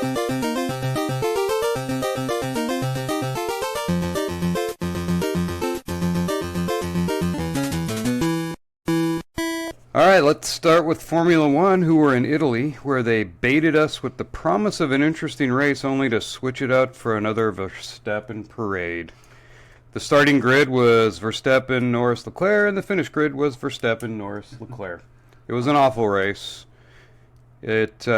All right, let's start with Formula One, who were in Italy, where they baited us with the promise of an interesting race only to switch it out for another Verstappen parade. The starting grid was Verstappen, Norris, Leclerc, and the finish grid was Verstappen, Norris, Leclerc. It was an awful race. It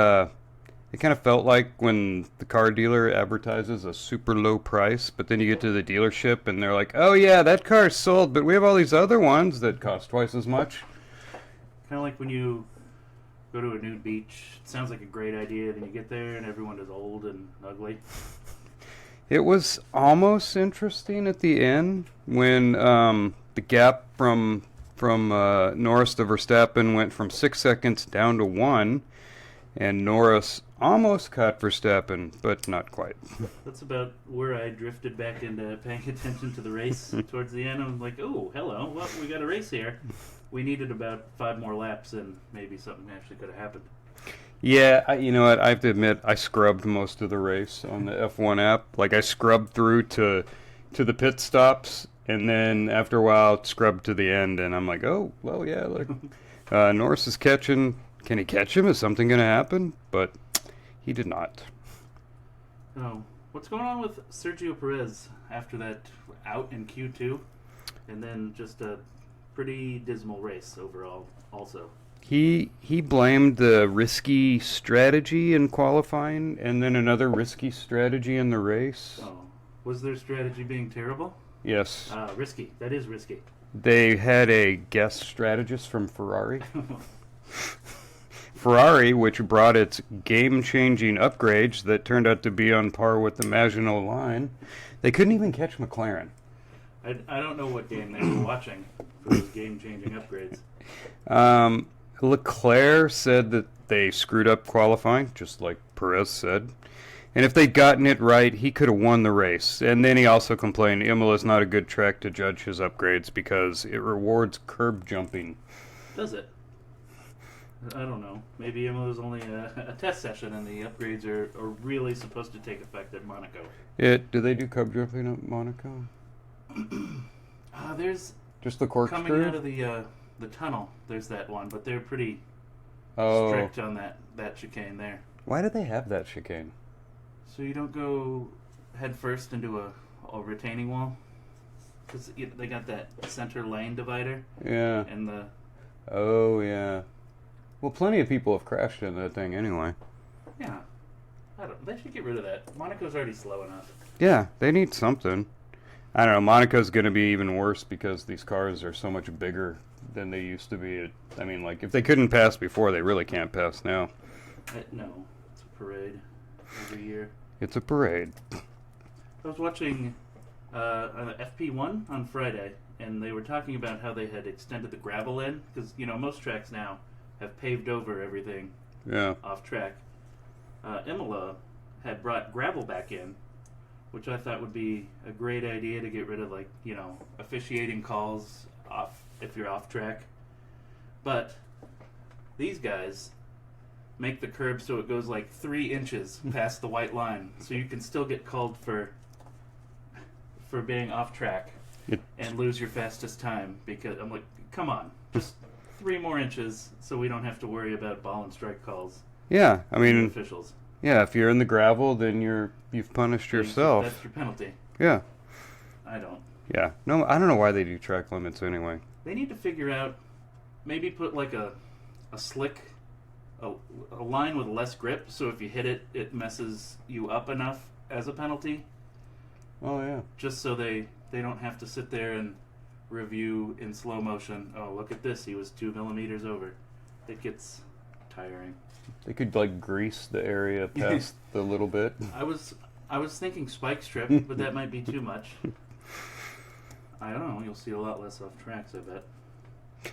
kind of felt like when the car dealer advertises a super low price, but then you get to the dealership and they're like, oh yeah, that car's sold, but we have all these other ones that cost twice as much. Kind of like when you go to a nude beach. It sounds like a great idea, then you get there and everyone is old and ugly. It was almost interesting at the end when the gap from Norris to Verstappen went from 6 seconds down to 1, and Norris almost caught Verstappen, but not quite. That's about where I drifted back into paying attention to the race towards the end. I was like, oh, hello, well, we got a race here. We needed about 5 more laps, and maybe something actually could have happened. Yeah, you know what? I have to admit, I scrubbed most of the race on the F1 app. Like, I scrubbed through to the pit stops, and then after a while, scrubbed to the end, and I'm like, oh, well, yeah, look. Norris is catching. Can he catch him? Is something going to happen? But he did not. Oh, what's going on with Sergio Perez after that out in Q2, and then just a pretty dismal race overall also? He blamed the risky strategy in qualifying and then another risky strategy in the race. Oh, was their strategy being terrible? Yes. Risky. That is risky. They had a guest strategist from Ferrari. Ferrari, which brought its game-changing upgrades that turned out to be on par with the Maginot Line, they couldn't even catch McLaren. I don't know what game they were watching for those game-changing upgrades. Leclerc said that they screwed up qualifying, just like Perez said. And if they'd gotten it right, he could have won the race. And then he also complained Imola is not a good track to judge his upgrades because it rewards curb jumping. Does it? I don't know. Maybe Imola's only a test session and the upgrades are really supposed to take effect at Monaco. Do they do curb jumping at Monaco? There's just the corkscrew? Coming out of the tunnel, there's that one, but they're pretty strict on that chicane there. Why do they have that chicane? So you don't go head first into a retaining wall? Because they got that center lane divider. Yeah. And the... Oh, yeah. Well, plenty of people have crashed in that thing anyway. Yeah. They should get rid of that. Monaco's already slow enough. Yeah, they need something. I don't know, Monaco's going to be even worse because these cars are so much bigger than they used to be. I mean, like, if they couldn't pass before, they really can't pass now. No, it's a parade every year. It's a parade. I was watching FP1 on Friday, and they were talking about how they had extended the gravel in, because, most tracks now have paved over everything off track. Imola had brought gravel back in, which I thought would be a great idea to get rid of, officiating calls off if you're off track. But these guys make the curb so it goes 3 inches past the white line, so you can still get called for being off track and lose your fastest time. Because I'm like, come on, just 3 more inches so we don't have to worry about ball and strike calls. Yeah, I mean, officials. Yeah, if you're in the gravel, then you've punished yourself. That's your penalty. Yeah. I don't. Yeah. No, I don't know why they do track limits anyway. They need to figure out, maybe put a slick, a line with less grip, so if you hit it, it messes you up enough as a penalty. Oh, yeah. Just so they don't have to sit there and review in slow motion. Oh, look at this. He was 2 millimeters over. It gets tiring. They could grease the area past the little bit. I was thinking spike strip, but that might be too much. I don't know. You'll see a lot less off tracks, I bet.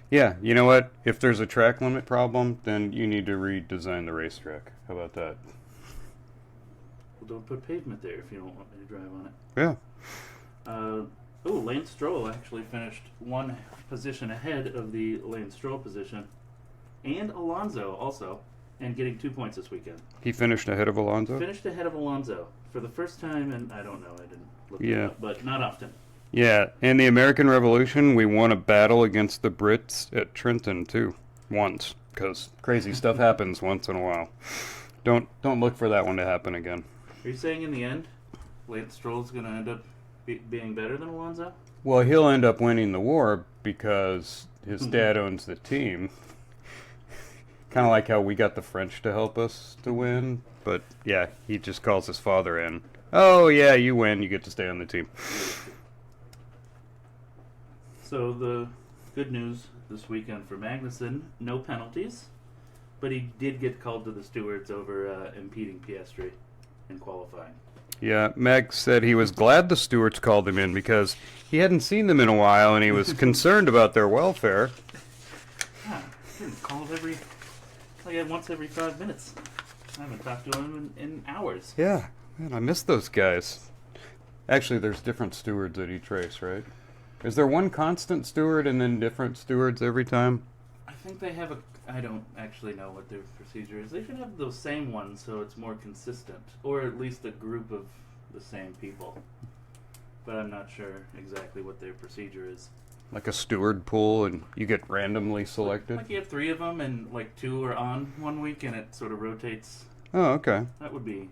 Yeah, you know what? If there's a track limit problem, then you need to redesign the racetrack. How about that? Well, don't put pavement there if you don't want me to drive on it. Yeah. Lance Stroll actually finished 1 position ahead of the Lance Stroll position. And Alonso also and getting 2 points this weekend. He finished ahead of Alonso? Finished ahead of Alonso for the first time, and I don't know, I didn't look it up, but not often. Yeah, in the American Revolution, we won a battle against the Brits at Trenton, too. Once, because crazy stuff happens once in a while. Don't look for that one to happen again. Are you saying in the end, Lance Stroll's going to end up being better than Alonso? Well, he'll end up winning the war because his dad owns the team. Kind of like how we got the French to help us to win. But, yeah, he just calls his father in. Oh, yeah, you win. You get to stay on the team. So the good news this weekend for Magnussen, no penalties. But he did get called to the stewards over impeding Piastri in qualifying. Yeah, Meg said he was glad the stewards called him in because he hadn't seen them in a while and he was concerned about their welfare. Yeah, call him once every 5 minutes. I haven't talked to him in hours. Yeah, man, I miss those guys. Actually, there's different stewards at each race, right? Is there one constant steward and then different stewards every time? I think they have I don't actually know what their procedure is. They should have those same ones so it's more consistent. Or at least a group of the same people. But I'm not sure exactly what their procedure is. Like a steward pool and you get randomly selected? Like you have 3 of them and like 2 are on one week and it sort of rotates. Oh, okay. That would be...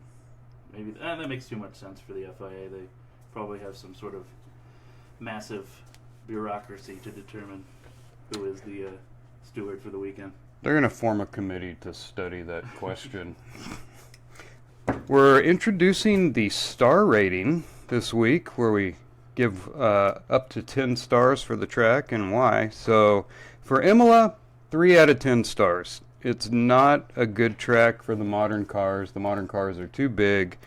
maybe that makes too much sense for the FIA. They probably have some sort of massive bureaucracy to determine who is the steward for the weekend. They're going to form a committee to study that question. We're introducing the star rating this week, where we give up to 10 stars for the track and why. So for Imola, 3 out of 10 stars. It's not a good track for the modern cars. The modern cars are too big,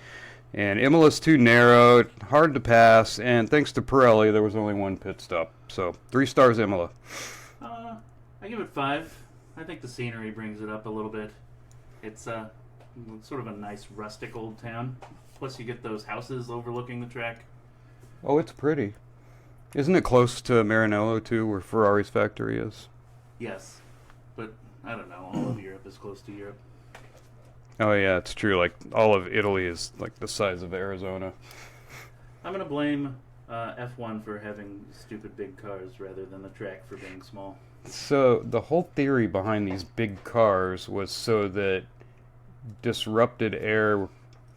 and Imola's too narrow, hard to pass, and thanks to Pirelli, there was only 1 pit stop. So 3 stars Imola. I give it 5. I think the scenery brings it up a little bit. It's sort of a nice rustic old town. Plus you get those houses overlooking the track. Oh, it's pretty. Isn't it close to Maranello, too, where Ferrari's factory is? Yes. But, I don't know, all of Europe is close to Europe. Oh, yeah, it's true. Like, all of Italy is, like, the size of Arizona. I'm going to blame F1 for having stupid big cars rather than the track for being small. So the whole theory behind these big cars was so that disrupted air,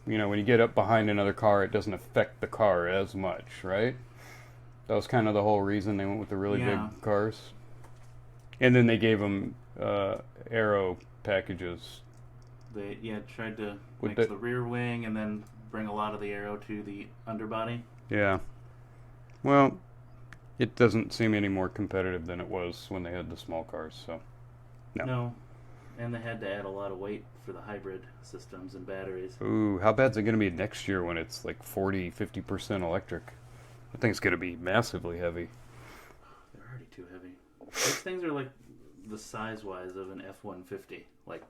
you know, when you get up behind another car, it doesn't affect the car as much, right? That was kind of the whole reason they went with the really big cars. And then they gave them aero packages. They tried to mix the rear wing and then bring a lot of the aero to the underbody. Yeah. Well, it doesn't seem any more competitive than it was when they had the small cars, so no. And they had to add a lot of weight for the hybrid systems and batteries. Ooh, how bad's it going to be next year when it's like 40-50% electric? I think it's going to be massively heavy. They're already too heavy. These things are like the size-wise of an F-150, like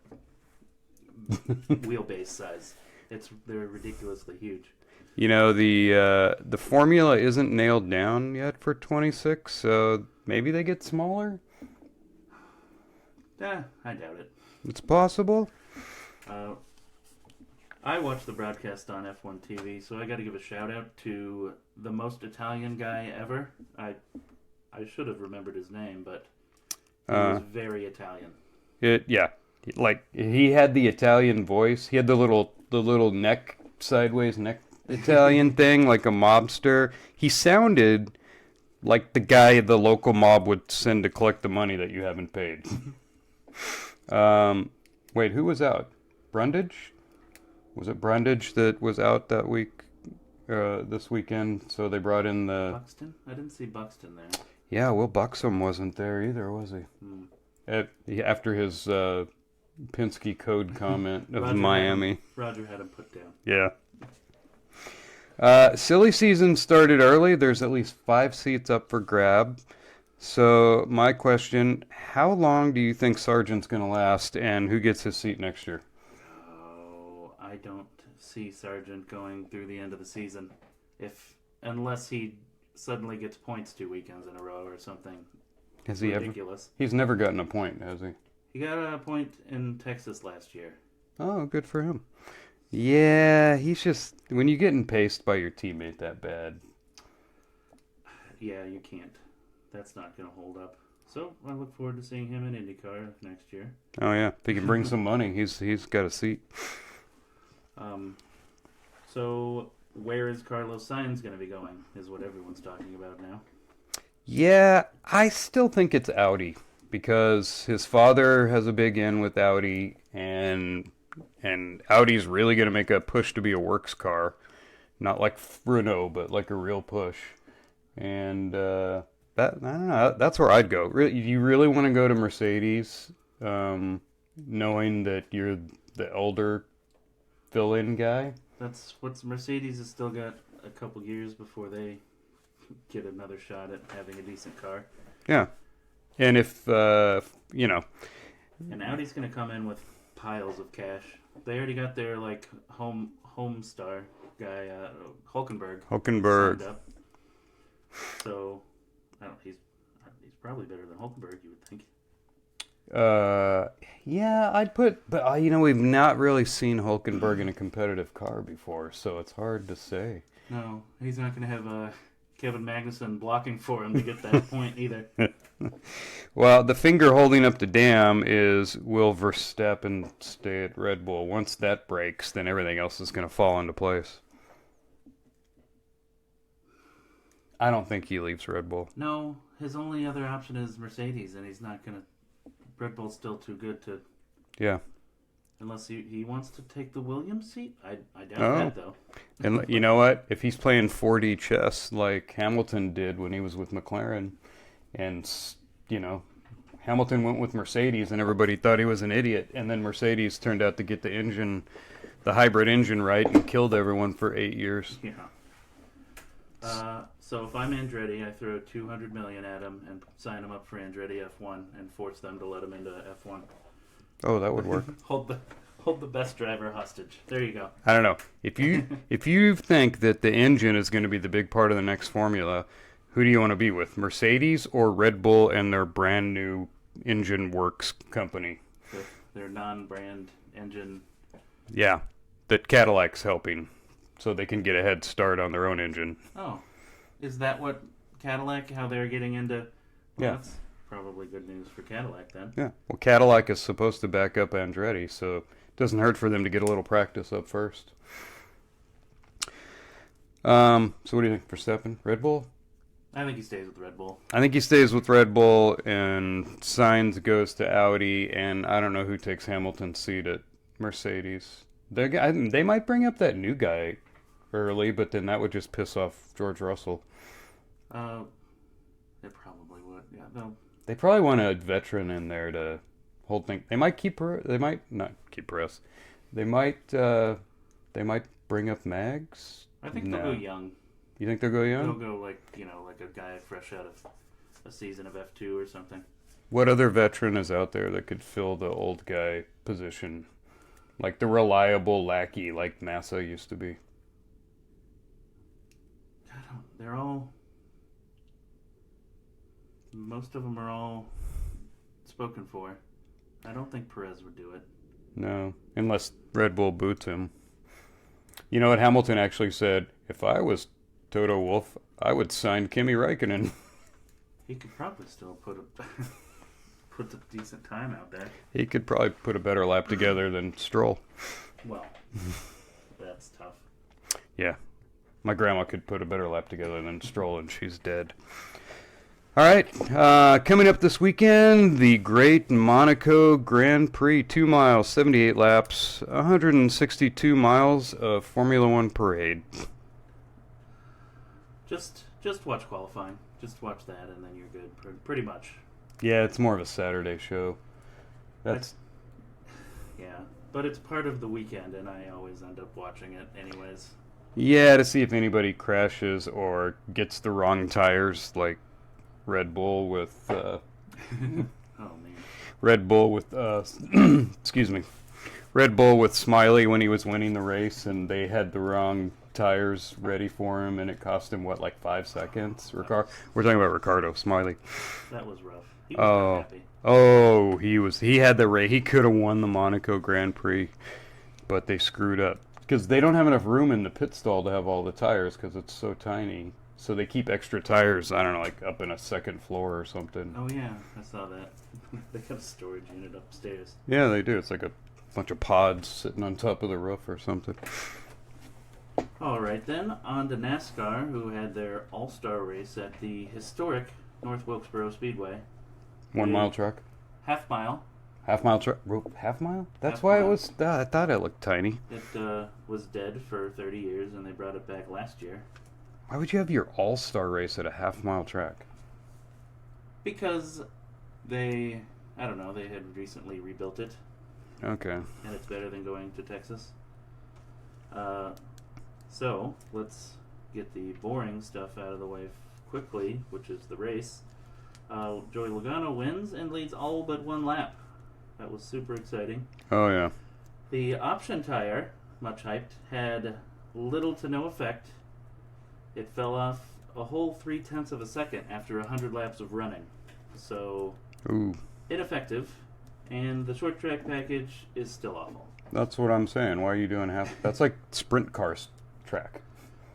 wheelbase size. They're ridiculously huge. You know, the formula isn't nailed down yet for 26, so maybe they get smaller? I doubt it. It's possible. I watch the broadcast on F1 TV, so I got to give a shout-out to the most Italian guy ever. I should have remembered his name, but he was very Italian. Like, he had the Italian voice. He had the little neck, sideways neck Italian thing, like a mobster. He sounded like the guy the local mob would send to collect the money that you haven't paid. Wait, who was out? Brundage? Was it Brundage that was out that week, this weekend? So they brought in the... Buxton? I didn't see Buxton there. Yeah, Will Buxton wasn't there either, was he? After his Penske code comment of Miami. Roger had him put down. Yeah. Silly season started early. There's at least 5 seats up for grab. So my question, how long do you think Sargent's going to last, and who gets his seat next year? Oh, I don't see Sargent going through the end of the season. Unless he suddenly gets points 2 weekends in a row or something ridiculous. He's never gotten a point, has he? He got a point in Texas last year. Oh, good for him. Yeah, he's just... When you getting paced by your teammate that bad... Yeah, you can't. That's not going to hold up. So I look forward to seeing him in IndyCar next year. Oh, yeah. If he can bring some money, he's got a seat. So where is Carlos Sainz going to be going is what everyone's talking about now. Yeah, I still think it's Audi because his father has a big in with Audi, and Audi's really going to make a push to be a works car, not like Renault, but like a real push. And that I don't know, that's where I'd go. You really want to go to Mercedes, knowing that you're the older fill-in guy. That's what's Mercedes has still got a couple years before they get another shot at having a decent car. Yeah, and if and Audi's going to come in with piles of cash. They already got their like home star guy, Hulkenberg. Signed up. So, I don't. He's probably better than Hulkenberg, you would think. Yeah, I'd put, but we've not really seen Hulkenberg in a competitive car before, so it's hard to say. No, he's not going to have Kevin Magnussen blocking for him to get that point either. Well, the finger holding up the dam is, will Verstappen stay at Red Bull? Once that breaks, then everything else is going to fall into place. I don't think he leaves Red Bull. No, his only other option is Mercedes, and he's not going to... Red Bull's still too good to... Yeah. Unless he wants to take the Williams seat. I doubt that, though. And you know what? If he's playing 4D chess like Hamilton did when he was with McLaren, and, Hamilton went with Mercedes and everybody thought he was an idiot, and then Mercedes turned out to get the hybrid engine right and killed everyone for 8 years. Yeah. So if I'm Andretti, I throw $200 million at him and sign him up for Andretti F1 and force them to let him into F1. Oh, that would work. Hold the best driver hostage. There you go. I don't know. If you think that the engine is going to be the big part of the next formula, who do you want to be with? Mercedes or Red Bull and their brand new engine works company? Their non-brand engine. Yeah, that Cadillac's helping, so they can get a head start on their own engine. Oh, is that what Cadillac? How they're getting into? Well, yeah. That's probably good news for Cadillac then. Yeah. Well, Cadillac is supposed to back up Andretti, so it doesn't hurt for them to get a little practice up first. So what do you think, Verstappen? Red Bull? I think he stays with Red Bull. I think he stays with Red Bull, and Sainz goes to Audi, and I don't know who takes Hamilton's seat at Mercedes. They might bring up that new guy early, but then that would just piss off George Russell. They probably would. Yeah, they probably want a veteran in there to hold things. They might They might not keep Perez. They might bring up Mags. I think they'll go young. You think they'll go young? They'll go like a guy fresh out of a season of F2 or something. What other veteran is out there that could fill the old guy position? Like the reliable lackey like Massa used to be. They're all... Most of them are all spoken for. I don't think Perez would do it. No, unless Red Bull boots him. You know what Hamilton actually said? If I was Toto Wolff, I would sign Kimi Räikkönen. He could probably still put a decent time out there. He could probably put a better lap together than Stroll. Well, that's tough. Yeah. My grandma could put a better lap together than Stroll, and she's dead. All right. Coming up this weekend, the Great Monaco Grand Prix. 2 miles, 78 laps, 162 miles of Formula One parade. Just watch qualifying. Just watch that, and then you're good. Pretty much. Yeah, it's more of a Saturday show. Yeah, but it's part of the weekend, and I always end up watching it anyways. Yeah, to see if anybody crashes or gets the wrong tires, like Red Bull with... Oh, man. Red Bull with... excuse me. Red Bull with Smiley when he was winning the race, and they had the wrong tires ready for him, and it cost him, what, like 5 seconds? We're talking about Ricardo, Smiley. That was rough. He was not happy. Oh, he had the race. He could have won the Monaco Grand Prix, but they screwed up. Because they don't have enough room in the pit stall to have all the tires because it's so tiny. So they keep extra tires, I don't know, like up in a second floor or something. Oh, yeah, I saw that. They got a storage unit upstairs. Yeah, they do. It's like a bunch of pods sitting on top of the roof or something. All right, then, on to NASCAR, who had their all-star race at the historic North Wilkesboro Speedway. 1 mile track? Half mile. Half mile track? Half mile? That's Half why mile. it was... I thought it looked tiny. It was dead for 30 years, and they brought it back last year. Why would you have your all-star race at a half-mile track? Because they, I don't know, they had recently rebuilt it. Okay. And it's better than going to Texas. So, let's get the boring stuff out of the way quickly, which is the race. Joey Logano wins and leads all but 1 lap. That was super exciting. Oh, yeah. The option tire, much hyped, had little to no effect. It fell off a whole 0.3 of a second after 100 laps of running. So, Ooh. ineffective, and the short track package is still awful. That's what I'm saying. Why are you doing half... That's like sprint cars track.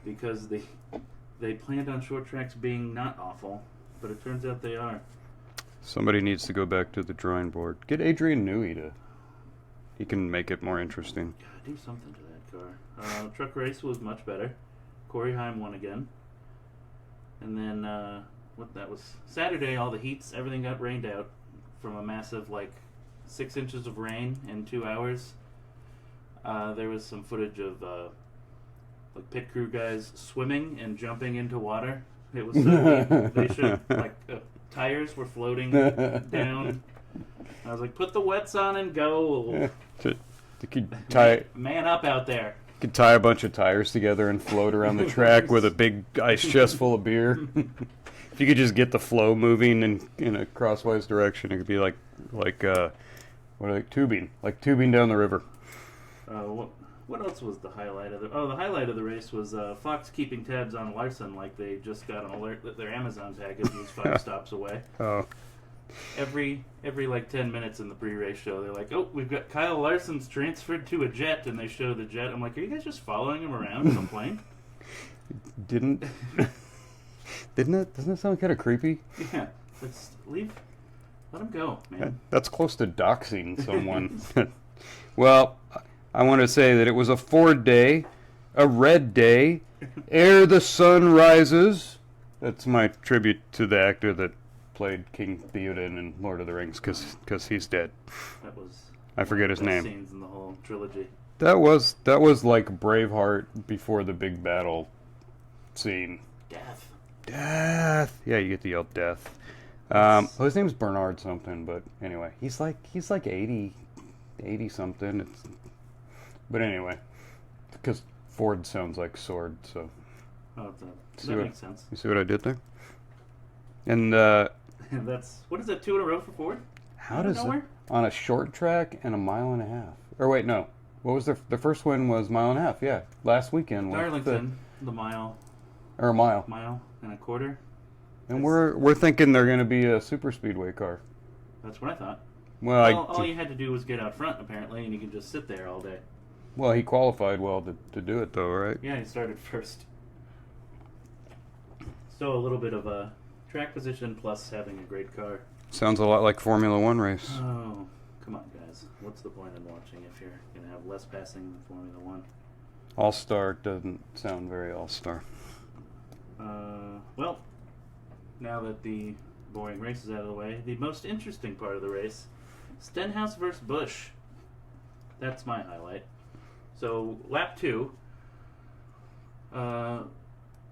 Because they planned on short tracks being not awful, but it turns out they are. Somebody needs to go back to the drawing board. Get Adrian Newey to... He can make it more interesting. Gotta do something to that car. Truck race was much better. Corey Heim won again. And then, that was Saturday, all the heats, everything got rained out from a massive, 6 inches of rain in 2 hours. There was some footage of, pit crew guys swimming and jumping into water. It was so neat. They should, tires were floating down. I was like, put the wets on and go. Man up out there. Could tie a bunch of tires together and float around the track with a big ice chest full of beer. If you could just get the flow moving in a crosswise direction, it could be like tubing, down the river. What else was the highlight of the? Oh, the highlight of the race was Fox keeping tabs on Larson, like they just got an alert that their Amazon package was 5 stops away. Oh. Every 10 minutes in the pre-race show, they're like, "Oh, we've got Kyle Larson's transferred to a jet," and they show the jet. I'm like, "Are you guys just following him around in a plane?" Doesn't it sound kind of creepy? Yeah, let's leave. Let him go, man. That's close to doxing someone. Well, I want to say that it was a Ford day, a red day, ere the sun rises. That's my tribute to the actor that played King Theoden in Lord of the Rings, because he's dead. That was. I forget his name. Scenes in the whole trilogy. That was like Braveheart before the big battle scene. Death. Yeah, you get to yell death. His name's Bernard something, but anyway, he's like 80 something. But anyway, because Ford sounds like sword, so. Oh, that makes sense. You see what I did there? And that's what is that? 2 in a row for Ford? How does it on a short track and 1.5 miles? Or wait, no. What was the first one was 1.5 miles? Yeah, last weekend. Darlington, the mile. Or a mile. Mile and a quarter. And we're thinking they're going to be a super speedway car. That's what I thought. Well, all you had to do was get out front, apparently, and you can just sit there all day. Well, he qualified well to do it, though, right? Yeah, he started first. So a little bit of a track position plus having a great car. Sounds a lot like Formula One race. Oh, come on, guys. What's the point in watching if you're going to have less passing than Formula One? All-Star doesn't sound very all-star. Well, now that the boring race is out of the way, the most interesting part of the race, Stenhouse versus Busch. That's my highlight. So, lap 2,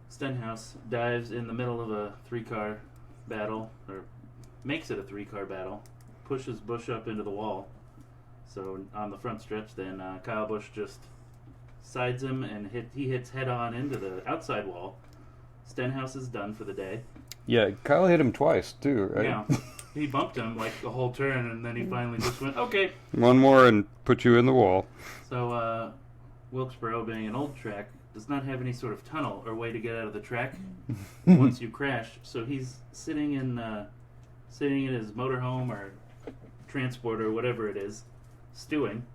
Stenhouse dives in the middle of a 3-car battle, or makes it a 3-car battle, pushes Busch up into the wall. So, on the front stretch, then Kyle Busch just sides him, and he hits head-on into the outside wall. Stenhouse is done for the day. Yeah, Kyle hit him twice, too, right? Yeah. He bumped him like the whole turn, and then he finally just went, okay. One more and put you in the wall. So, Wilkesboro, being an old track, does not have any sort of tunnel or way to get out of the track once you crash. So he's sitting in his motorhome or transport or whatever it is, stewing.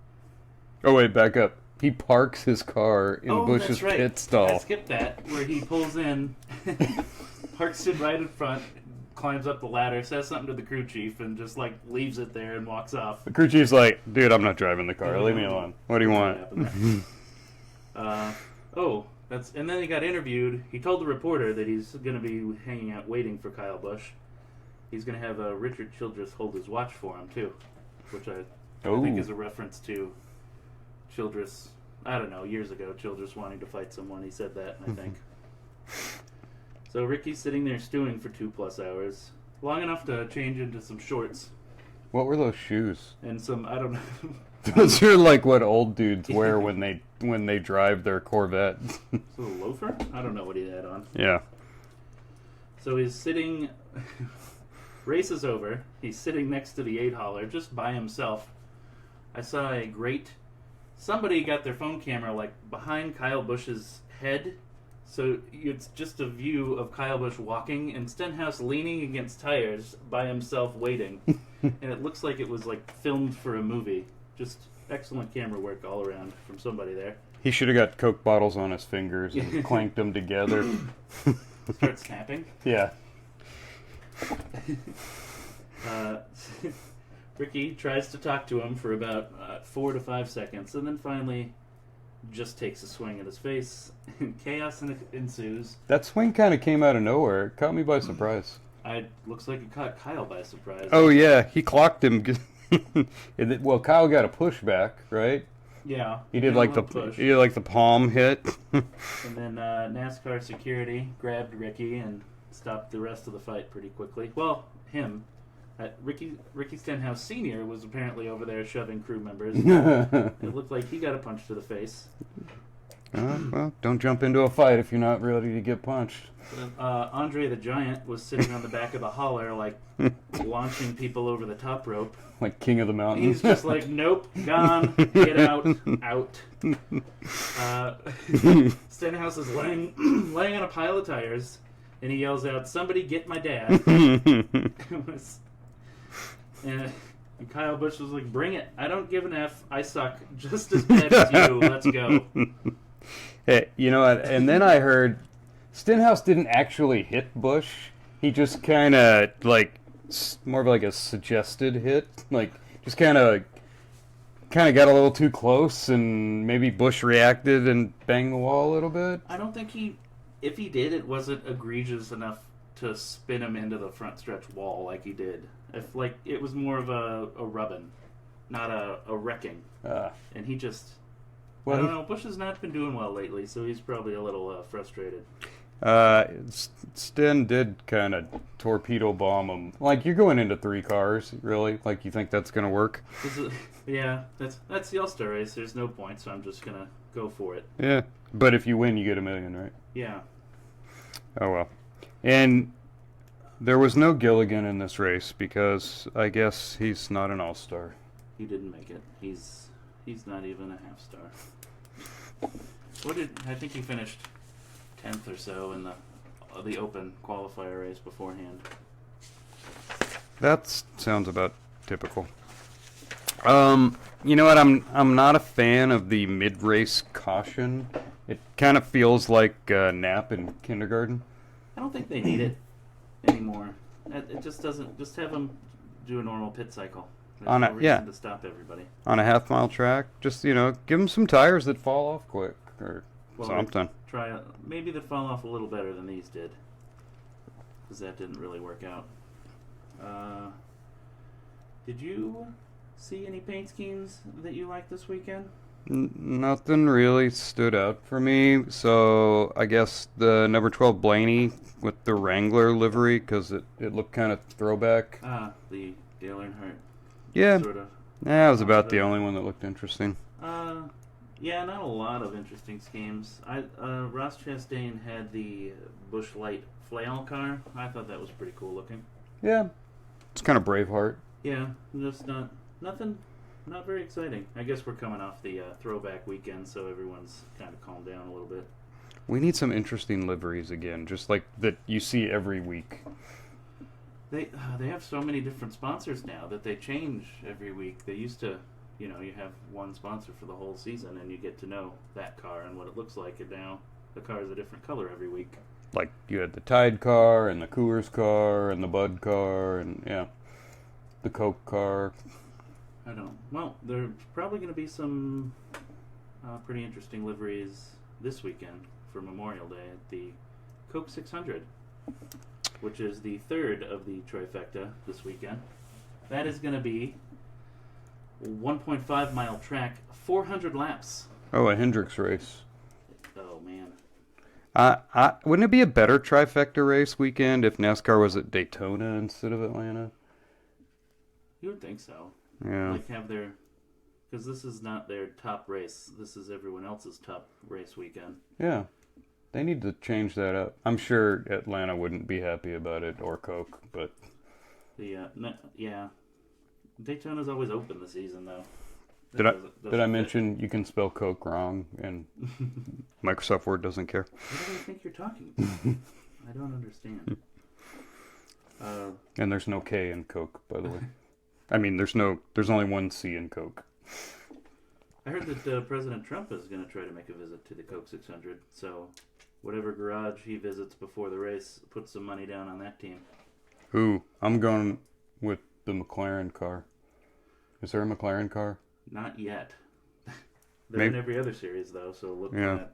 Oh wait, back up. He parks his car in Bush's that's right. pit stall. I skipped that, where he pulls in, parks it right in front, climbs up the ladder, says something to the crew chief, and just like leaves it there and walks off. The crew chief's like, dude, I'm not driving the car. Leave me alone. What do you want? And then he got interviewed. He told the reporter that he's going to be hanging out waiting for Kyle Busch. He's going to have Richard Childress hold his watch for him, too, which I think is a reference to Childress, I don't know, years ago, Childress wanting to fight someone. He said that, I think. So Ricky's sitting there stewing for 2+ hours, long enough to change into some shorts. What were those shoes? And some, I don't know. Those are like what old dudes wear when they drive their Corvette. So a loafer? I don't know what he had on. Yeah. So he's sitting, race is over. He's sitting next to the 8-hauler just by himself. I saw somebody got their phone camera like behind Kyle Busch's head. So it's just a view of Kyle Busch walking and Stenhouse leaning against tires by himself waiting. And it looks like it was like filmed for a movie. Just excellent camera work all around from somebody there. He should have got Coke bottles on his fingers and clanked them together. Start snapping. Yeah. Ricky tries to talk to him for about 4 to 5 seconds, and then finally just takes a swing at his face, and chaos ensues. That swing kind of came out of nowhere. It caught me by surprise. Looks like it caught Kyle by surprise. Oh, yeah. He clocked him. Well, Kyle got a pushback, right? Yeah. He did like the palm hit. And then NASCAR security grabbed Ricky and stopped the rest of the fight pretty quickly. Well, him. Ricky Stenhouse Sr. was apparently over there shoving crew members. It looked like he got a punch to the face. Well, don't jump into a fight if you're not ready to get punched. Andre the Giant was sitting on the back of the hauler, like, launching people over the top rope. Like King of the Mountain. He's just like, nope, gone, get out. Stenhouse is laying on a pile of tires, and he yells out, somebody get my dad. And Kyle Busch was like, bring it. I don't give an F. I suck just as bad as you. Let's go. Hey, you know what? And then I heard Stenhouse didn't actually hit Busch. He just kind of, like, more of like a suggested hit. Like, just kind of got a little too close, and maybe Busch reacted and banged the wall a little bit. I don't think if he did, it wasn't egregious enough to spin him into the front stretch wall like he did. If, like, it was more of a rubbing, not a wrecking. And he just... Well, I don't know. Busch has not been doing well lately, so he's probably a little frustrated. Sten did kind of torpedo bomb him. Like, you're going into 3 cars, really? Like, you think that's going to work? Yeah, that's the All-Star race. There's no point, so I'm just going to go for it. Yeah, but if you win, you get $1 million, right? Yeah. Oh, well. And there was no Gilligan in this race because I guess he's not an all-star. He didn't make it. He's not even a half-star. I think he finished 10th or so in the open qualifier race beforehand. That sounds about typical. You know what? I'm not a fan of the mid-race caution. It kind of feels like a nap in kindergarten. I don't think they need it anymore. It just doesn't. Just have them do a normal pit cycle. There's no reason to stop everybody. On a half-mile track, just, give them some tires that fall off quick or something. Maybe that fall off a little better than these did, because that didn't really work out. Did you see any paint schemes that you liked this weekend? Nothing really stood out for me, so I guess the number 12 Blaney with the Wrangler livery, because it looked kind of throwback. The Dale Earnhardt. Yeah, sort of. That was about the only one that looked interesting. Yeah, not a lot of interesting schemes. Ross Chastain had the Busch Light flail car. I thought that was pretty cool looking. Yeah, It's kind of Braveheart. Yeah, just nothing, not very exciting. I guess we're coming off the throwback weekend, so everyone's kind of calmed down a little bit. We need some interesting liveries again, just like that you see every week. They have so many different sponsors now that they change every week. They used to, you have one sponsor for the whole season, and you get to know that car and what it looks like, and now the car is a different color every week. Like you had the Tide car, and the Coors car, and the Bud car, and the Coke car. I don't know. Well, there's probably going to be some pretty interesting liveries this weekend for Memorial Day at the Coke 600, which is the third of the trifecta this weekend. That is going to be 1.5 mile track, 400 laps. Oh, a Hendricks race. Oh, man. Wouldn't it be a better trifecta race weekend if NASCAR was at Daytona instead of Atlanta? You would think so. Yeah. Like have their... Because this is not their top race. This is everyone else's top race weekend. Yeah. They need to change that up. I'm sure Atlanta wouldn't be happy about it, or Coke, but... Yeah. Daytona's always open this season, though. Did I mention you can spell Coke wrong, and Microsoft Word doesn't care? What do you think you're talking about? I don't understand. And there's no K in Coke, by the way. I mean, there's only one C in Coke. I heard that President Trump is going to try to make a visit to the Coke 600, so whatever garage he visits before the race, put some money down on that team. Ooh, I'm going with the McLaren car. Is there a McLaren car? Not yet. They're in every other series, though, so look for that.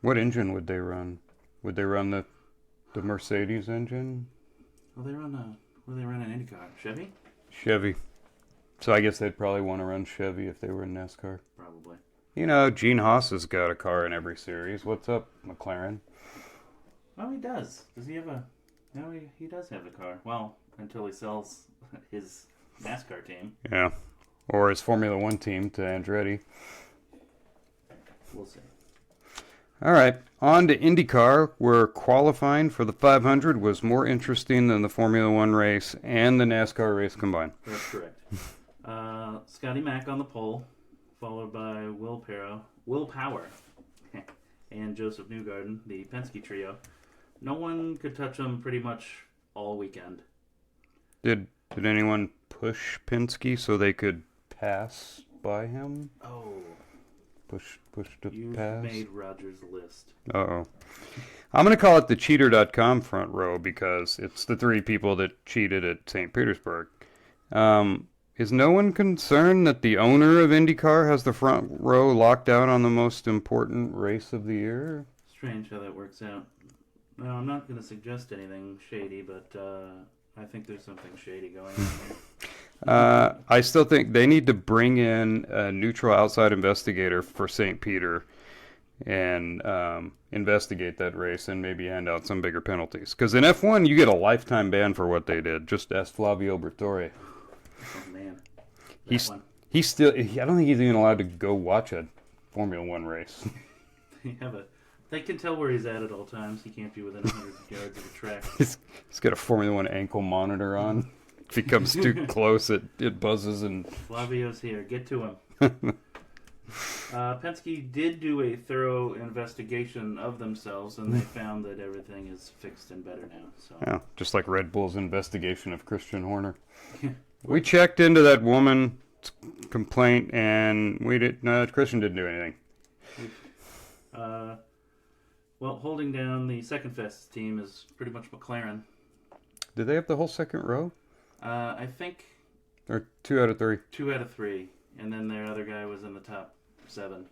What engine would they run? Would they run the Mercedes engine? Well, they run an Indy car. Chevy? Chevy. So I guess they'd probably want to run Chevy if they were in NASCAR. Probably. Gene Haas has got a car in every series. What's up, McLaren? Oh, he does. Does he have a... No, he does have a car. Well, until he sells his NASCAR team. Yeah. Or his Formula One team to Andretti. We'll see. All right. On to IndyCar, where qualifying for the 500 was more interesting than the Formula One race and the NASCAR race combined. That's correct. Scotty Mac on the pole, followed by Will Power, and Joseph Newgarden, the Penske trio. No one could touch them pretty much all weekend. Did anyone push Penske so they could pass by him? Oh. Push to You've pass? made Roger's list. Uh-oh. I'm going to call it the cheater.com front row because it's the three people that cheated at St. Petersburg. Is no one concerned that the owner of IndyCar has the front row locked down on the most important race of the year? Strange how that works out. No, I'm not going to suggest anything shady, but I think there's something shady going on here. I still think they need to bring in a neutral outside investigator for St. Peter and investigate that race and maybe hand out some bigger penalties. Because in F1, you get a lifetime ban for what they did. Just ask Flavio Briatore. Oh, man. He's still... I don't think he's even allowed to go watch a Formula One race. They can tell where he's at all times. He can't be within 100 yards of the track. He's got a Formula One ankle monitor on. If he comes too close, it buzzes and... Flavio's here. Get to him. Penske did do a thorough investigation of themselves, and they found that everything is fixed and better now. So. Yeah, just like Red Bull's investigation of Christian Horner. We checked into that woman's complaint, and Christian didn't do anything. Well, holding down the second fastest team is pretty much McLaren. Did they have the whole second row? I think... Or 2 out of 3? 2 out of 3. And then their other guy was in the top 7.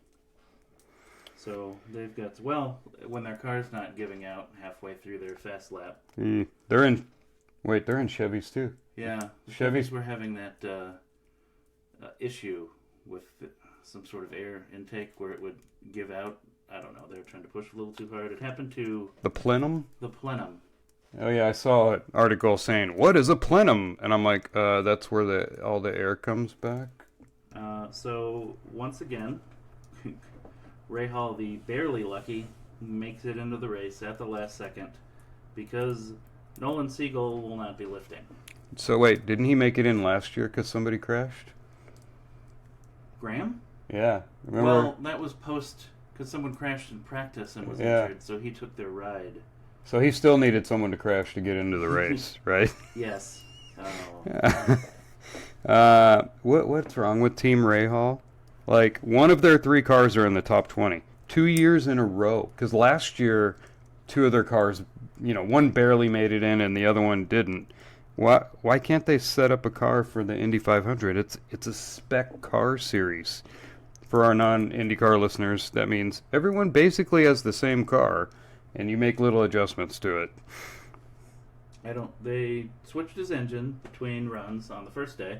So they've got... Well, when their car's not giving out halfway through their fast lap. They're in Chevys too. Yeah. Chevys were having that issue with some sort of air intake where it would give out. I don't know. They were trying to push a little too hard. It happened to... The plenum? The plenum. Oh, yeah. I saw an article saying, what is a plenum? And I'm like, that's where all the air comes back? So, once again, Ray Hall, the barely lucky, makes it into the race at the last second because Nolan Siegel will not be lifting. So wait, didn't he make it in last year because somebody crashed? Graham? Yeah. Remember? Well, that was post because someone crashed in practice and was injured, so he took their ride. So he still needed someone to crash to get into the race, right? Yes. Oh. What's wrong with Team Rahal? Like, one of their 3 cars are in the top 20. 2 years in a row. Because last year, 2 of their cars, one barely made it in and the other one didn't. Why can't they set up a car for the Indy 500? It's a spec car series. For our non-IndyCar listeners, that means everyone basically has the same car, and you make little adjustments to it. They switched his engine between runs on the first day.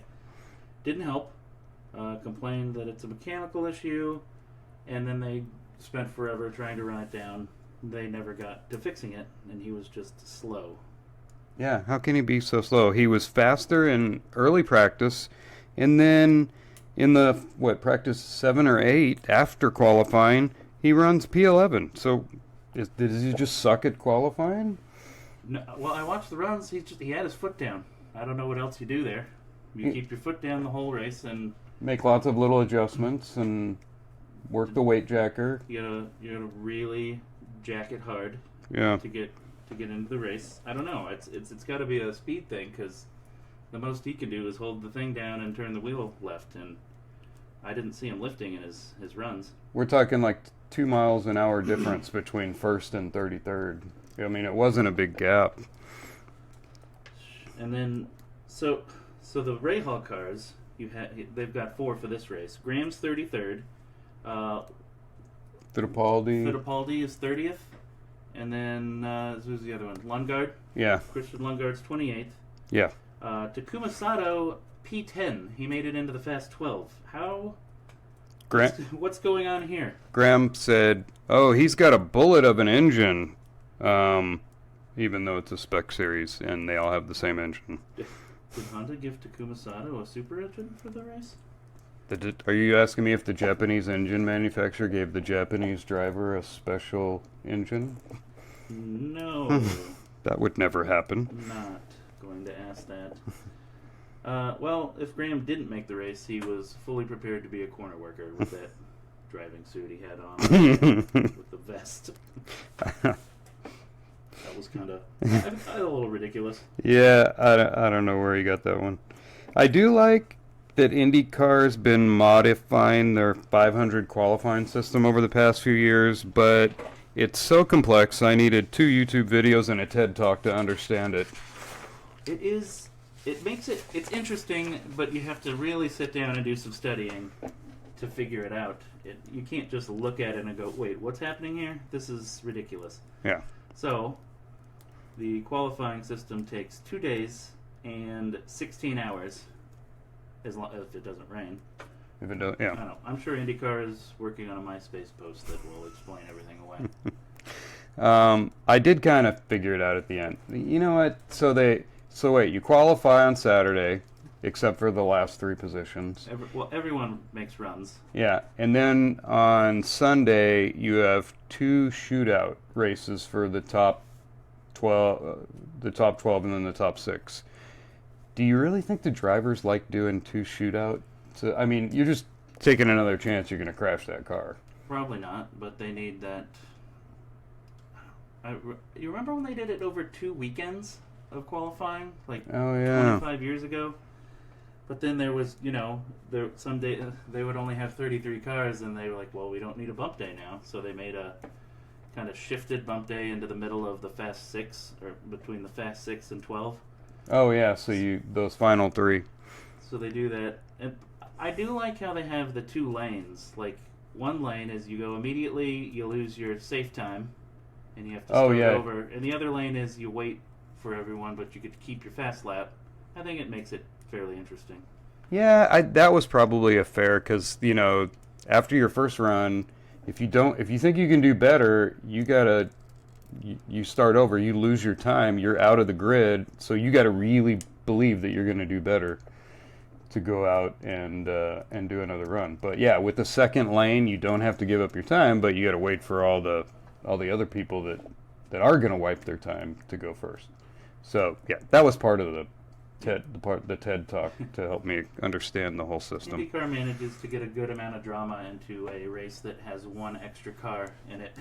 Didn't help. Complained that it's a mechanical issue, and then they spent forever trying to run it down. They never got to fixing it, and he was just slow. Yeah, how can he be so slow? He was faster in early practice, and then in the, practice 7 or 8 after qualifying, he runs P11. So, did he just suck at qualifying? No, well, I watched the runs. He had his foot down. I don't know what else you do there. You keep your foot down the whole race and make lots of little adjustments and work the weight jacker. You gotta really jack it hard. Yeah. To get into the race. I don't know. It's got to be a speed thing because the most he can do is hold the thing down and turn the wheel left, and I didn't see him lifting in his runs. We're talking like 2 miles an hour difference between first and 33rd. I mean, it wasn't a big gap. And then, so the Rahal cars, they've got 4 for this race. Graham's 33rd. Fittipaldi is 30th. And then, who's the other one? Lundgaard? Yeah. Christian Lundgaard's 28th. Yeah. Takuma Sato, P10. He made it into the Fast 12. How? What's going on here? Graham said, he's got a bullet of an engine, even though it's a spec series, and they all have the same engine. Did Honda give Takuma Sato a super engine for the race? Are you asking me if the Japanese engine manufacturer gave the Japanese driver a special engine? No. That would never happen. I'm not going to ask that. Well, if Graham didn't make the race, he was fully prepared to be a corner worker with that driving suit he had on with the vest. That was kind of a little ridiculous. Yeah, I don't know where he got that one. I do like that IndyCar's been modifying their 500 qualifying system over the past few years, but it's so complex I needed 2 YouTube videos and a TED Talk to understand it. It's interesting, but you have to really sit down and do some studying to figure it out. You can't just look at it and go, wait, what's happening here? This is ridiculous. Yeah. So, the qualifying system takes 2 days and 16 hours. If it doesn't rain. If it does, yeah. I don't know. I'm sure IndyCar is working on a MySpace post that will explain everything away. I did kind of figure it out at the end. You know what? So wait, you qualify on Saturday, except for the last 3 positions. Everyone makes runs. Yeah, and then on Sunday you have 2 shootout races for the top 12, and then the top 6. Do you really think the drivers like doing 2 shootout? I mean, you're just taking another chance you're going to crash that car. Probably not, but they need that. You remember when they did it over 2 weekends of qualifying? Like 25 years ago? But then there was, some day they would only have 33 cars, and they were like, well, we don't need a bump day now. So they made a kind of shifted bump day into the middle of the Fast 6, or between the Fast 6 and 12. Oh yeah, so those final 3. So they do that, and I do like how they have the 2 lanes. Like, one lane is you go immediately, you lose your safe time, and you have to start over. And the other lane is you wait for everyone, but you get to keep your fast lap. I think it makes it fairly interesting. Yeah, that was probably a fair, because after your first run, if you think you can do better, you start over, you lose your time, you're out of the grid, so you got to really believe that you're going to do better to go out and do another run. But yeah, with the second lane, you don't have to give up your time, but you got to wait for all the other people that are going to wipe their time to go first. So yeah, that was part of the TED talk to help me understand the whole system. IndyCar manages to get a good amount of drama into a race that has one extra car in it.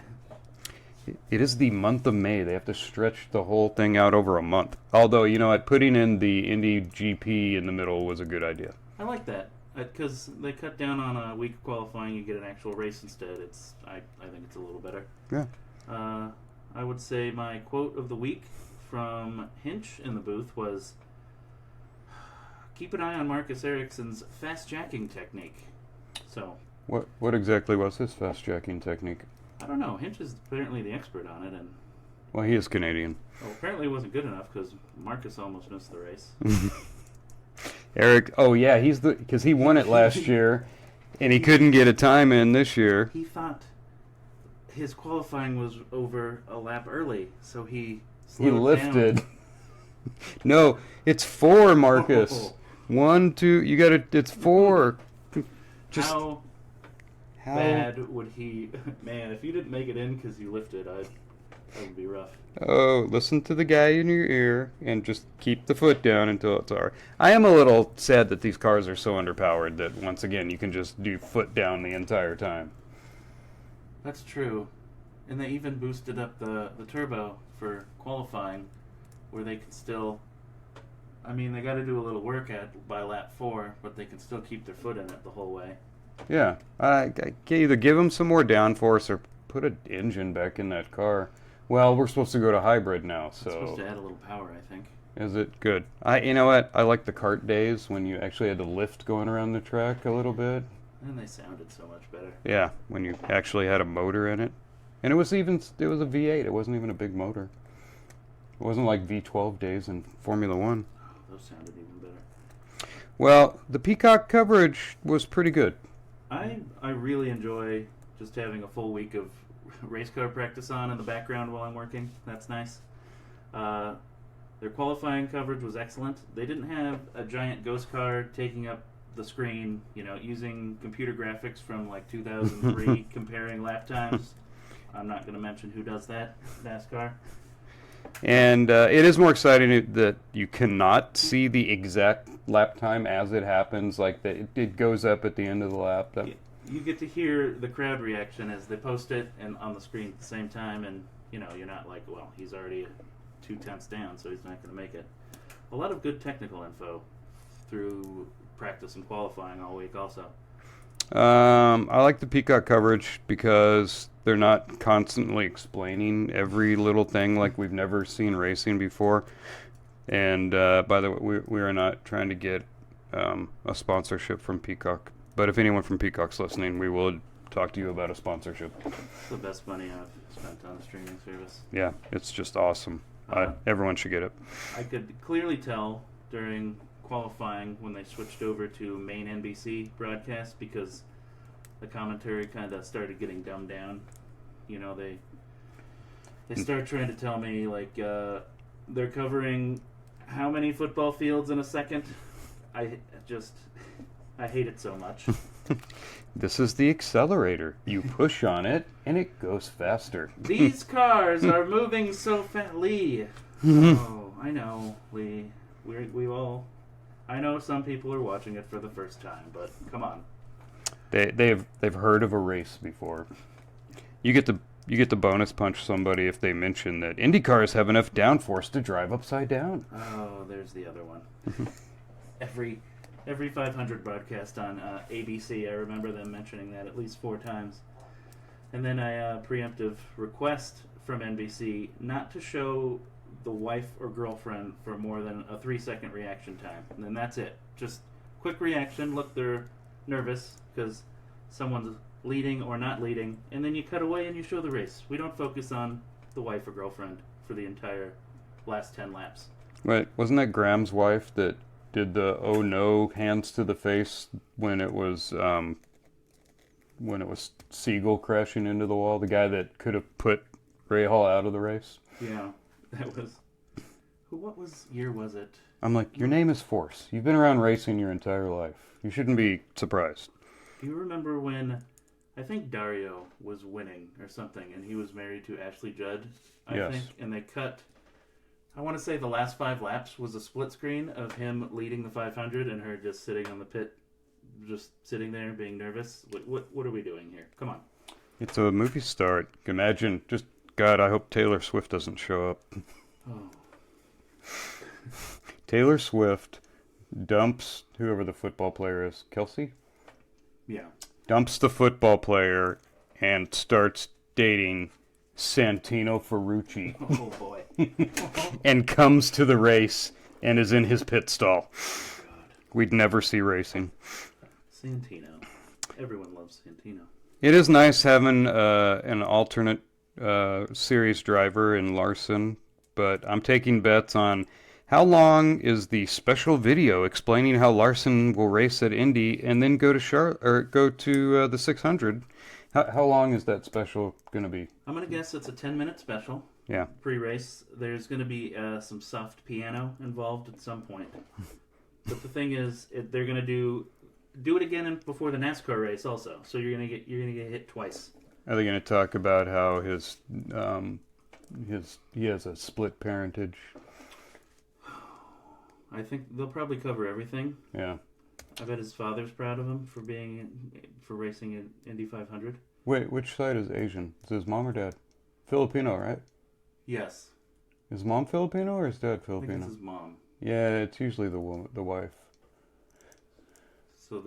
It is the month of May. They have to stretch the whole thing out over a month. Although, putting in the Indy GP in the middle was a good idea. I like that. Because they cut down on a week of qualifying, you get an actual race instead. I think it's a little better. Yeah. I would say my quote of the week from Hinch in the booth was, "Keep an eye on Marcus Ericsson's fast jacking technique." So. What exactly was his fast jacking technique? I don't know. Hinch is apparently the expert on it, and. Well, he is Canadian. Well, apparently it wasn't good enough because Marcus almost missed the race. Eric, oh yeah, because he won it last year, and he couldn't get a time in this year. He thought his qualifying was over a lap early, so he lifted. Down. No, it's 4, Marcus. Oh. 1, 2, you got it. It's 4. Just how bad would he? Man, if you didn't make it in because you lifted, that would be rough. Oh, listen to the guy in your ear and just keep the foot down until it's all right. I am a little sad that these cars are so underpowered that, once again, you can just do foot down the entire time. That's true. And they even boosted up the turbo for qualifying, where they can still... I mean, they got to do a little work by lap 4, but they can still keep their foot in it the whole way. Yeah. I either give them some more downforce or put an engine back in that car. Well, we're supposed to go to hybrid now, so... It's supposed to add a little power, I think. Is it? Good. You know what? I like the kart days when you actually had to lift going around the track a little bit. And they sounded so much better. Yeah, when you actually had a motor in it. And it was a V8. It wasn't even a big motor. It wasn't like V12 days in Formula 1. Oh, those sounded even better. Well, the Peacock coverage was pretty good. I really enjoy just having a full week of race car practice on in the background while I'm working. That's nice. Their qualifying coverage was excellent. They didn't have a giant ghost car taking up the screen, using computer graphics from like 2003 comparing lap times. I'm not going to mention who does that, NASCAR. And it is more exciting that you cannot see the exact lap time as it happens. Like it goes up at the end of the lap. You get to hear the crowd reaction as they post it and on the screen at the same time, and you're not like, well, he's already 2/10 down, so he's not going to make it. A lot of good technical info through practice and qualifying all week also. I like the Peacock coverage because they're not constantly explaining every little thing like we've never seen racing before. And by the way, we are not trying to get a sponsorship from Peacock. But if anyone from Peacock's listening, we will talk to you about a sponsorship. It's the best money I've spent on a streaming service. Yeah, it's just awesome. Everyone should get it. I could clearly tell during qualifying when they switched over to main NBC broadcast because the commentary kind of started getting dumbed down. They start trying to tell me like they're covering how many football fields in a second. I hate it so much. This is the accelerator. You push on it, and it goes faster. These cars are moving so fast. Lee. Oh, I know, Lee. We all... I know some people are watching it for the first time, but come on. They've heard of a race before. You get to bonus punch somebody if they mention that Indy cars have enough downforce to drive upside down. Oh, there's the other one. Every 500 broadcast on ABC, I remember them mentioning that at least 4 times. And then a preemptive request from NBC not to show the wife or girlfriend for more than a 3-second reaction time. And then that's it. Just quick reaction. Look, they're nervous because someone's leading or not leading. And then you cut away and you show the race. We don't focus on the wife or girlfriend for the entire last 10 laps. Wait, wasn't that Graham's wife that did the oh no hands to the face when it was Siegel crashing into the wall? The guy that could have put Ray Hall out of the race? Yeah. That was... What year was it? I'm like, your name is Force. You've been around racing your entire life. You shouldn't be surprised. Do you remember when, I think Dario was winning or something, and he was married to Ashley Judd, I think, and they cut I want to say the last 5 laps was a split screen of him leading the 500 and her just sitting on the pit, just sitting there being nervous. What are we doing here? Come on. It's a movie star. Imagine, just, God, I hope Taylor Swift doesn't show up. Oh. Taylor Swift dumps whoever the football player is. Kelsey? Yeah. Dumps the football player and starts dating Santino Ferrucci. Oh, boy. And comes to the race and is in his pit stall. God. We'd never see racing. Santino. Everyone loves Santino. It is nice having an alternate series driver in Larson, but I'm taking bets on how long is the special video explaining how Larson will race at Indy and then go to the 600. How long is that special going to be? I'm going to guess it's a 10-minute special. Yeah. Pre-race. There's going to be some soft piano involved at some point. But the thing is, they're going to do it again before the NASCAR race also. So you're going to get hit twice. Are they going to talk about how he has a split parentage? I think they'll probably cover everything. Yeah. I bet his father's proud of him for racing in Indy 500. Wait, which side is Asian? Is his mom or dad? Filipino, right? Yes. Is mom Filipino or is dad I Filipino? think it's his mom. Yeah, it's usually the wife. So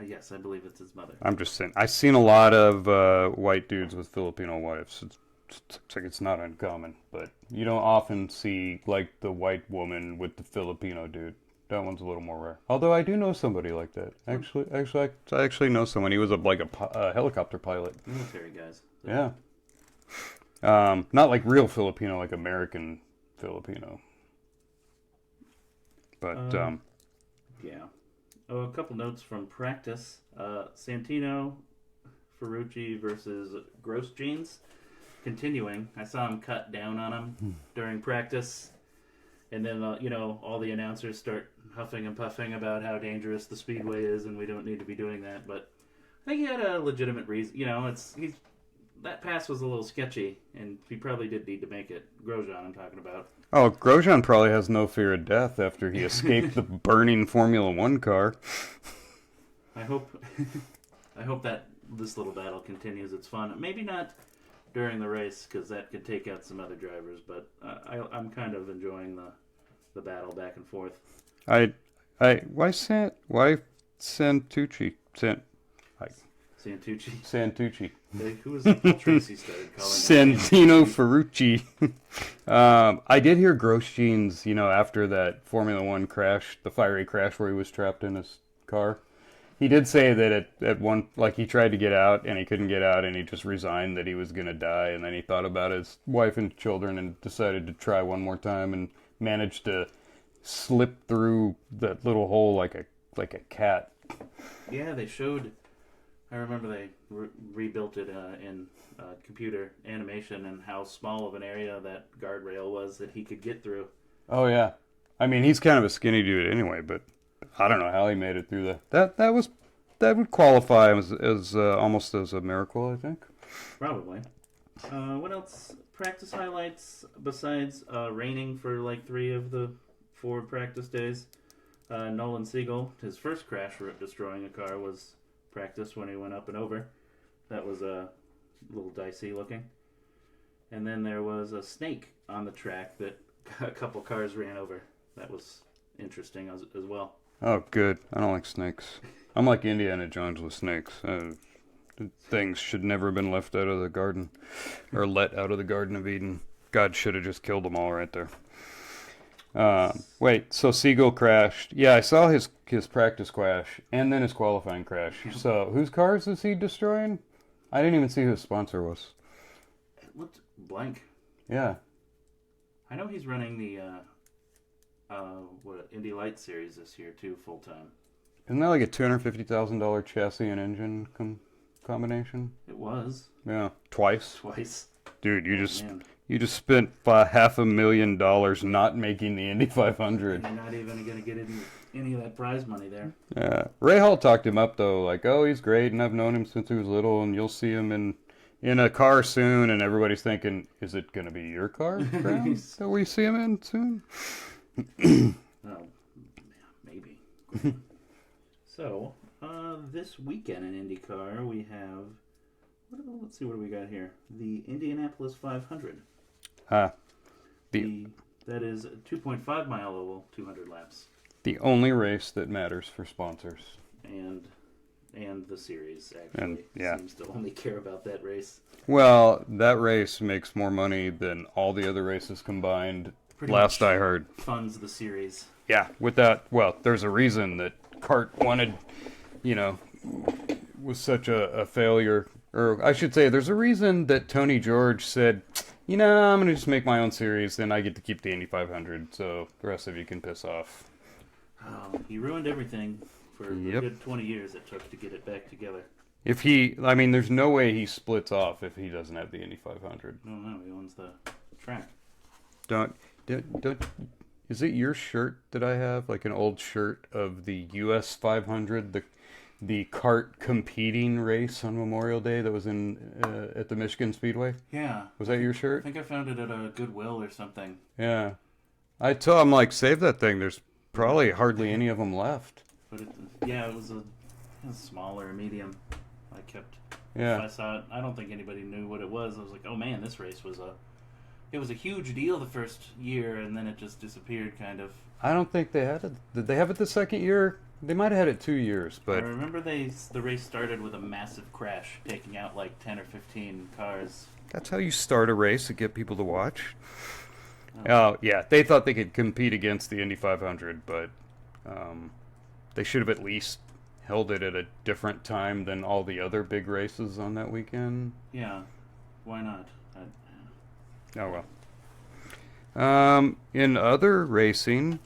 yes, I believe it's his mother. I'm just saying. I've seen a lot of white dudes with Filipino wives. It's like it's not uncommon, but you don't often see like the white woman with the Filipino dude. That one's a little more rare. Although I do know somebody like that. I actually know someone. He was a helicopter pilot. Military guys. Yeah. Not like real Filipino, like American Filipino. But yeah. Oh, a couple notes from practice. Santino Ferrucci versus Gross Jeans. Continuing, I saw him cut down on him during practice, and then all the announcers start huffing and puffing about how dangerous the speedway is, and we don't need to be doing that. But I think he had a legitimate reason. That pass was a little sketchy, and he probably did need to make it. Grosjean, I'm talking about. Oh, Grosjean probably has no fear of death after he escaped the burning Formula One car. I hope that this little battle continues. It's fun. Maybe not during the race, because that could take out some other drivers, but I'm kind of enjoying the battle back and forth. Why Santucci? Santucci. Who was the Tracy started calling Santino Ferrucci. I did hear Grosjean's, after that Formula One crash, the fiery crash where he was trapped in his car. He did say that at one, like he tried to get out and he couldn't get out and he just resigned that he was going to die. And then he thought about his wife and children and decided to try one more time and managed to slip through that little hole like a cat. Yeah, they showed. I remember they rebuilt it in computer animation and how small of an area that guardrail was that he could get through. Oh, yeah. I mean, he's kind of a skinny dude anyway, but I don't know how he made it through that. That would qualify as almost as a miracle, I think. Probably. What else? Practice highlights besides raining for like 3 of the 4 practice days. Nolan Siegel, his first crash destroying a car was practice when he went up and over. That was a little dicey looking. And then there was a snake on the track that a couple cars ran over. That was interesting as well. Oh, good. I don't like snakes. I'm like Indiana Jones with snakes. Things should never have been left out of the garden, or let out of the Garden of Eden. God should have just killed them all right there. Wait, so Siegel crashed. Yeah, I saw his practice crash and then his qualifying crash. So whose cars is he destroying? I didn't even see who his sponsor was. It looked blank. Yeah. I know he's running the Indy Light Series this year too, full time. Isn't that like a $250,000 chassis and engine combination? It was. Yeah, twice. Dude, you just spent $500,000 not making the Indy 500. You're not even going to get any of that prize money there. Yeah, Ray Hall talked him up though, like, oh, he's great, and I've known him since he was little, and you'll see him in in a car soon, and everybody's thinking, is it going to be your car, Graham, that we see him in soon? Oh, maybe. So, this weekend in IndyCar, we have... let's see, what do we got here? The Indianapolis 500. That is a 2.5 mile oval, 200 laps. The only race that matters for sponsors. And the series, actually, seems to only care about that race. Well, that race makes more money than all the other races combined. Pretty last much I heard. Funds the series. Yeah, with that, well, there's a reason that CART wanted, was such a failure. Or I should say, there's a reason that Tony George said, I'm going to just make my own series, then I get to keep the Indy 500, so the rest of you can piss off. Oh, he ruined everything for a good 20 years it took to get it back together. There's no way he splits off if he doesn't have the Indy 500. No, he owns the track. Don't, is it your shirt that I have? Like an old shirt of the US 500, the kart competing race on Memorial Day that was at the Michigan Speedway? Yeah. Was that your shirt? I think I found it at a Goodwill or something. Yeah. I told him, save that thing. There's probably hardly any of them left. But it was a small or a medium. I kept. Yeah. If I saw it, I don't think anybody knew what it was. I was like, oh man, this race was a huge deal the first year, and then it just disappeared, kind of. I don't think they had it. Did they have it the second year? They might have had it 2 years, but... I remember the race started with a massive crash, taking out 10 or 15 cars. That's how you start a race to get people to watch. Oh, yeah. They thought they could compete against the Indy 500, but they should have at least held it at a different time than all the other big races on that weekend. Yeah. Why not? Oh, well. In other racing,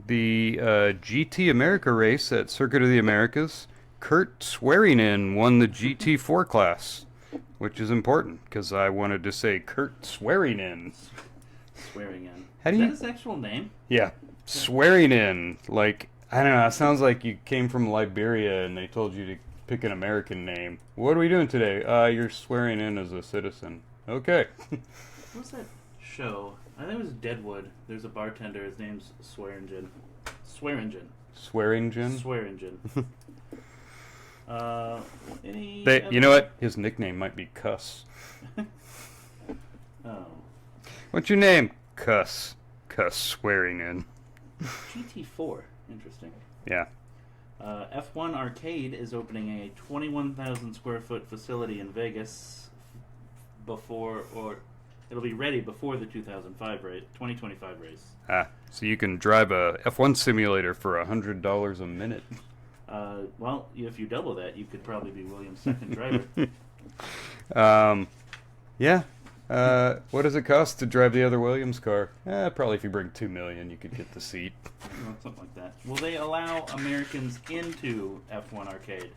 the GT America race at Circuit of the Americas, Kurt Swearingen won the GT4 class, which is important because I wanted to say Kurt Swearingen. Swearingen. How do is you? That his actual name? Yeah, Swearingen. I don't know. It sounds like you came from Liberia and they told you to pick an American name. What are we doing today? You're swearing in as a citizen. Okay. What was that show? I think it was Deadwood. There's a bartender. His name's Swearingen. Swearingen. You know what? His nickname might be Cuss. Oh. What's your name? Cuss. Cuss Swearingen. GT4. Interesting. Yeah. F1 Arcade is opening a 21,000 square foot facility in Vegas it'll be ready before the 2025 race. So you can drive a F1 simulator for $100 a minute. Well, if you double that, you could probably be Williams' second driver. Yeah. What does it cost to drive the other Williams car? Probably if you bring $2 million, you could get the seat. Well, something like that. Will they allow Americans into F1 Arcade?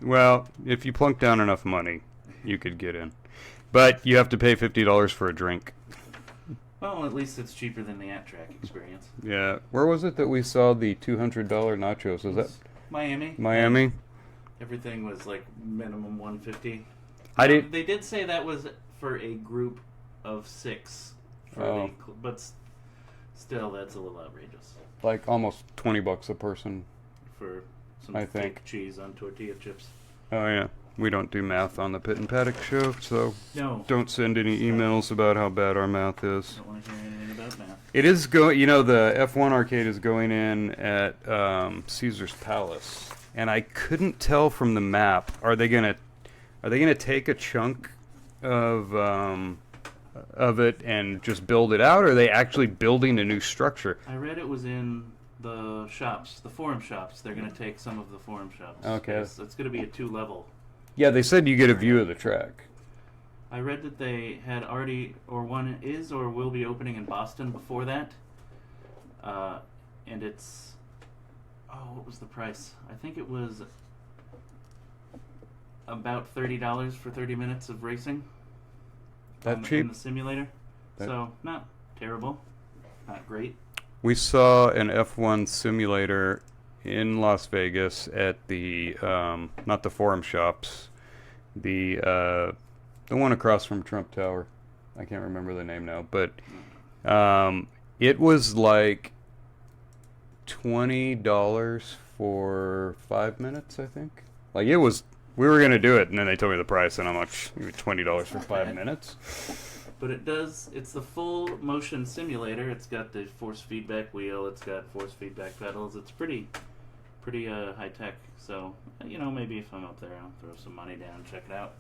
Well, if you plunk down enough money, you could get in. But you have to pay $50 for a drink. Well, at least it's cheaper than the at-track experience. Yeah. Where was it that we saw the $200 nachos? Was that Miami? Miami? Everything was minimum $150. They did say that was for a group of 6. But still, that's a little outrageous. Almost $20 a person. For some fake cheese on tortilla chips. Oh, yeah. We don't do math on the Pit and Paddock show, so no. Don't send any emails about how bad our math is. Don't want to hear anything about math. It is the F1 Arcade is going in at Caesar's Palace, and I couldn't tell from the map. Are they gonna take a chunk of it and just build it out, or are they actually building a new structure? I read it was in the shops, the forum shops. They're going to take some of the forum shops. Okay. It's going to be a 2-level. Yeah, they said you get a view of the track. I read that they had already, or one is or will be opening in Boston before that. And it's, what was the price? I think it was about $30 for 30 minutes of racing. Cheap? In the simulator. So, not terrible. Not great. We saw an F1 simulator in Las Vegas at the, not the forum shops, The one across from Trump Tower. I can't remember the name now, but it was like $20 for 5 minutes, I think. Like it was, we were gonna do it, and then they told me the price, and I'm like, $20 for 5 minutes. But it's the full motion simulator. It's got the force feedback wheel. It's got force feedback pedals. It's pretty high tech. So maybe if I'm up there, I'll throw some money down and check it out.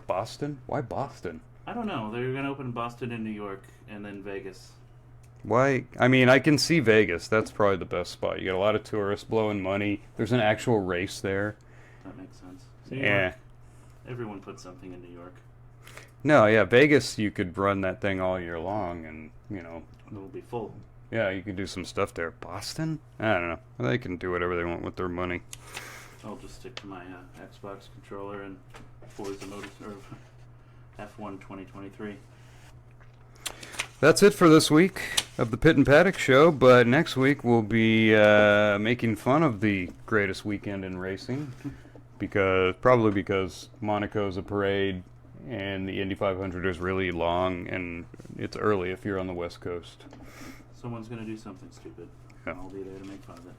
Boston? Why Boston? I don't know. They're gonna open Boston and New York, and then Vegas. Why? I mean, I can see Vegas. That's probably the best spot. You get a lot of tourists blowing money. There's an actual race there. That makes sense. So everyone puts something in New York. No, yeah, Vegas, you could run that thing all year long, and it'll be full. Yeah, you could do some stuff there. Boston? I don't know. They can do whatever they want with their money. I'll just stick to my Xbox controller and Forza F1 2023. That's it for this week of the Pit and Paddock Show, but next week we'll be making fun of the greatest weekend in racing, probably because Monaco's a parade and the Indy 500 is really long and it's early if you're on the West Coast. Someone's going to do something stupid. Yeah. I'll be there to make fun of it.